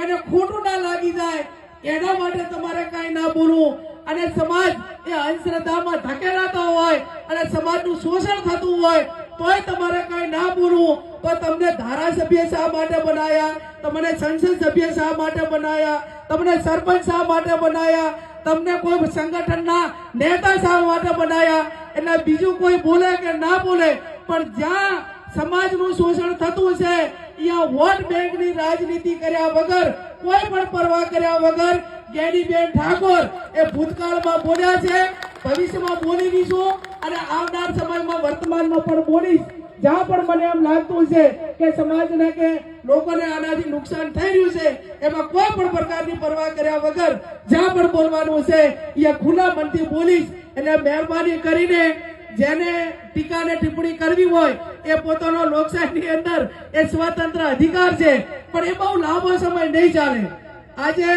એને ખોટું ના લાગી જાય એના માટે તમારે કાંઈ ના બોલવું. અને સમાજ એ અંધશ્રદ્ધામાં ધકેલાતો હોય અને સમાજનું શોષણ થતું હોય તોય તમારે કાંઈ ના બોલવું. તો તમને ધારાસભ્ય શા માટે બનાયા, તમને સંસદ સભ્ય શા માટે બનાયા, તમને સરપંચ શા માટે બનાયા, તમને કોઈ સંગઠનના નેતા શા માટે બનાયા? એટલે બીજું કોઈ બોલે કે ના બોલે, પણ જ્યાં સમાજનું શોષણ થતું છે અહીંયા વોટ બેંકની રાજનીતિ કર્યા વગર, કોઈ પણ પરવા કર્યા વગર ગેનીબેન ઠાકોર એ ભૂતકાળમાં બોલ્યા છે, ભવિષ્યમાં બોલીશું અને આવનાર સમયમાં વર્તમાનમાં પણ બોલીશ. જ્યાં પણ મને એમ લાગતું છે કે સમાજને કે લોકોને આનાથી નુકસાન થઈ રહ્યું છે એમાં કોઈ પણ પ્રકારની પરવા કર્યા વગર જ્યાં પણ બોલવાનું છે એ ખુલ્લા મનથી બોલીશ. એટલે મહેરબાની કરીને જેને ટીકા ને ટિપ્પણી કરવી હોય એ પોતાનો લોકશાહીની અંદર એ સ્વતંત્ર અધિકાર છે, પણ એ બહુ લાંબો સમય નહીં ચાલે. આજે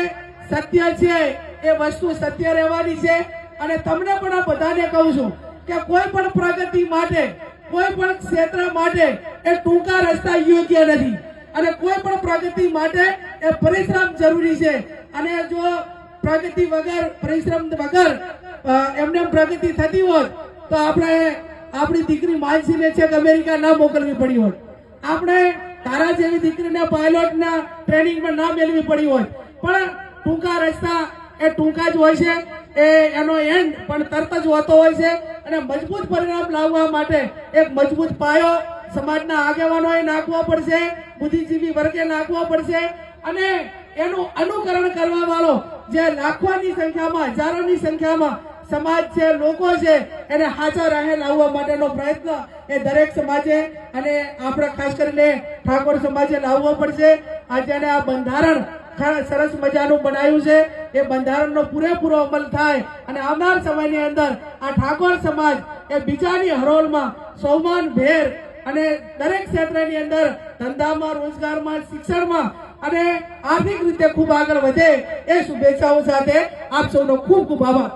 સત્ય છે એ વસ્તુ સત્ય રહેવાની છે. અને તમને પણ આ બધાને કહું છું કે કોઈ પણ પ્રગતિ માટે, કોઈ પણ ક્ષેત્ર માટે એ ટૂંકા રસ્તા યોગ્ય નથી અને કોઈ પણ પ્રગતિ માટે એ પરિશ્રમ જરૂરી છે. અને જો પ્રગતિ વગર, પરિશ્રમ વગર એમને પ્રગતિ થતી હોત તો આપણે આપણી દીકરી માનસીને છેક અમેરિકા ના મોકલવી પડી હોત, આપણે તારા જેવી દીકરીને પાયલોટના ટ્રેનિંગમાં ના મેળવી પડી હોત. પણ ટૂંકા રસ્તા એ ટૂંકા જ હોય છે, એનો એન્ડ પણ તરત જ હોતો હોય છે. અને મજબૂત પરિણામ લાવવા માટે એક મજબૂત પાયો સમાજના આગેવાનોએ નાખવો પડશે, બુદ્ધિજીવી વર્ગે નાખવો પડશે. અને એનું અનુકરણ કરવા વાળો જે લાખોની સંખ્યામાં, હજારોની સંખ્યામાં સમાજ છે, લોકો છે, એને સાચા રાહે લાવવા માટેનો પ્રયત્ન એ દરેક સમાજે અને આપણે ખાસ કરીને ઠાકોર સમાજે લાવવો પડશે. આજે આ બંધારણ સરસ મજાનું બનાવ્યું છે, એ બંધારણનો પૂરેપૂરો અમલ થાય અને આવનાર સમયની અંદર આ ઠાકોર સમાજ એ બીજાની હરોળમાં સૌમાન ભેર અને દરેક ક્ષેત્રની અંદર ધંધામાં, રોજગારમાં, શિક્ષણમાં અને આર્થિક રીતે ખૂબ આગળ વધે એ શુભેચ્છાઓ સાથે આપ સૌનો ખૂબ ખૂબ આભાર.